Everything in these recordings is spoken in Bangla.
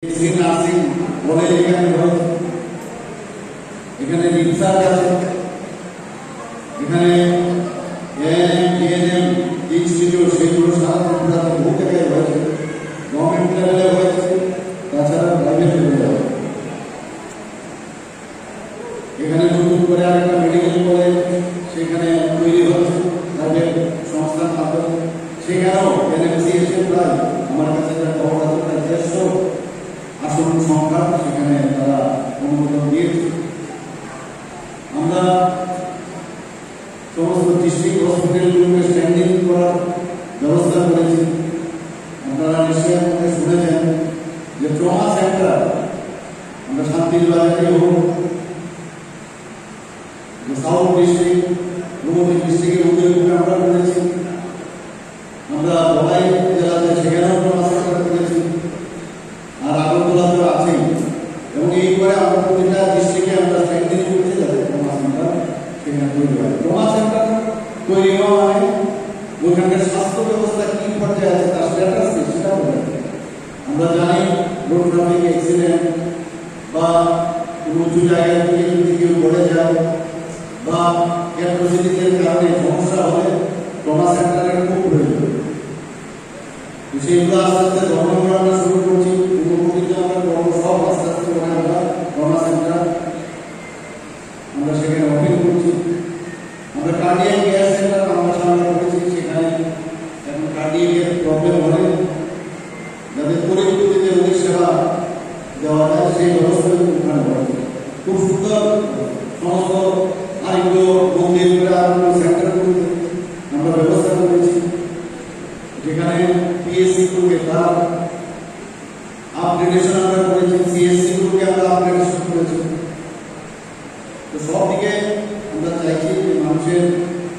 নার্সিং কলেজ এখানে রয়েছে, এখানে রিসার্চ আছে, এখানে এএনএম ইনস্টিটিউট সেগুলো সারা ত্রিপুরাতে বহু জায়গায় রয়েছে, গভর্নমেন্ট লেভেলে হয়েছে, তাছাড়া প্রাইভেট লেভেলে হয়। এখানে নতুন করে আরেকটা মেডিকেল কলেজ সেখানে তৈরি হচ্ছে প্রাইভেট সংস্থার মাধ্যমে, সেখানেও এনএমসি এসে প্রায় আমার কাছে একটা খবর আছে প্রায় 150 আসন সংখ্যা সেখানে তারা অনুমোদন দিয়েছে। আমরা সমস্ত ডিস্ট্রিক্ট হসপিটালগুলোকে স্ট্যান্ডিং করার ব্যবস্থা করেছি। আপনারা নিশ্চয়ই মধ্যে শুনেছেন যে ট্রমা সেন্টার আমরা শান্তির বাজারে হোক, সাউথ ডিস্ট্রিক্ট, গোমতী ডিস্ট্রিক্টের উদয়পুরে আমরা করেছি, আমরা বলাই জেলাতে সেখানেও ট্রমা সেন্টার করেছি, আর আগরতলাতেও আছেই। এবং এই করে আমরা প্রতিটা ডিস্ট্রিক্টে আমরা স্ট্যান্ডিং করছি যাতে ট্রমা সেন্টার সেখানে তৈরি হয়। ট্রমা সেন্টার তৈরি হওয়া মানে ওইখানকার স্বাস্থ্য ব্যবস্থা কি পর্যায়ে আছে তার স্ট্যাটাস কি সেটা বলে। আমরা জানি রোড ট্রাফিক অ্যাক্সিডেন্ট বা উঁচু জায়গা থেকে যদি কেউ পড়ে যায় বা ক্যাপাসিটির কারণে সমস্যা হলে ট্রমা সেন্টারের খুব প্রয়োজন। সেইগুলো আস্তে আস্তে গঠন করা শুরু করছি। পূর্ববর্তীতে আমরা বড় সব আস্তে আস্তে করে আমরা ট্রমা সেন্টার আমরা সেখানে ওপেন করছি। আমরা কার্ডিয়াক কেয়ার সেন্টার আমরা সামনে করেছি, সেখানে এখন কার্ডিয়াকের প্রবলেম হলে যাতে পরিস্থিতিতে রোগীর সেবা দেওয়া যায় সেই ব্যবস্থা ওখানে করেছে। খুব সুন্দর সমস্ত আরেকগুলো মন্দির সেন্টারগুলোতে আমরা ব্যবস্থা করেছি, যেখানে পিএসসি গুলোকে তার আপগ্রেডেশন আমরা করেছি, সিএসসি গুলোকে আমরা আপগ্রেডেশন করেছি। তো সব দিকে আমরা চাইছি যে মানুষের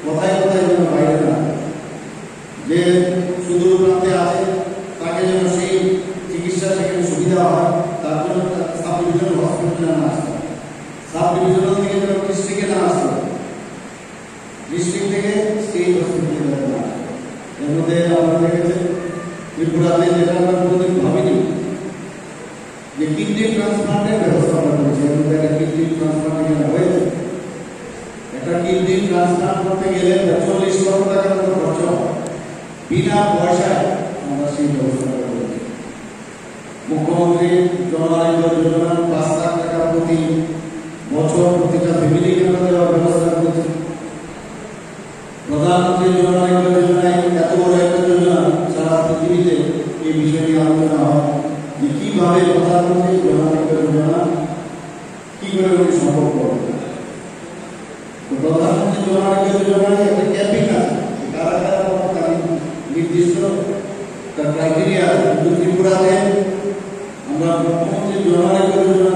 কথায় কথায় যেন বাইরে না, যে সুদূর প্রান্তে আছে তাকে যেন সেই চিকিৎসা সেখানে সুবিধা হয়, তার জন্য সাব ডিভিশনাল হসপিটালে না আসতে, সাব ডিভিশনাল থেকে যেন ডিস্ট্রিক্টে না আসতে, ডিস্ট্রিক্ট থেকে স্টেট হসপিটালে যেন না আসতে। এর মধ্যে আমরা দেখেছি ত্রিপুরাতে যেটা আমরা কোনোদিন ভাবিনি যে কিডনি ট্রান্সপ্লান্টের ব্যবস্থা আমরা করেছি। এর মধ্যে একটা কিডনি ট্রান্সপ্লান্ট এখানে হয়েছে। একটা কিডনি ট্রান্সপ্লান্ট করতে গেলে 40 লক্ষ টাকার মতো খরচ হয়, বিনা পয়সায় আমরা সেই ব্যবস্থা করেছি। মুখ্যমন্ত্রী জন আরোগ্য যোজনা 5 লাখ টাকা প্রতি বছর প্রতিটা ফ্যামিলিকে আমরা দেওয়ার ব্যবস্থা করেছি। প্রধানমন্ত্রী জন আরোগ্য যোজনায় এত বড় একটা যোজনা সারা পৃথিবীতে এই বিষয় নিয়ে আলোচনা হয় যে কিভাবে প্রধানমন্ত্রী জন আরোগ্য যোজনা কি করে উনি সম্ভব করবেন। তো প্রধানমন্ত্রী জন আরোগ্য যোজনায় একটা ক্যাপিং আছে, কারা কারা তার নির্দিষ্ট তার ক্রাইটেরিয়া। ত্রিপুরাতে আমরা মুখ্যমন্ত্রী জন আরোগ্য যোজনা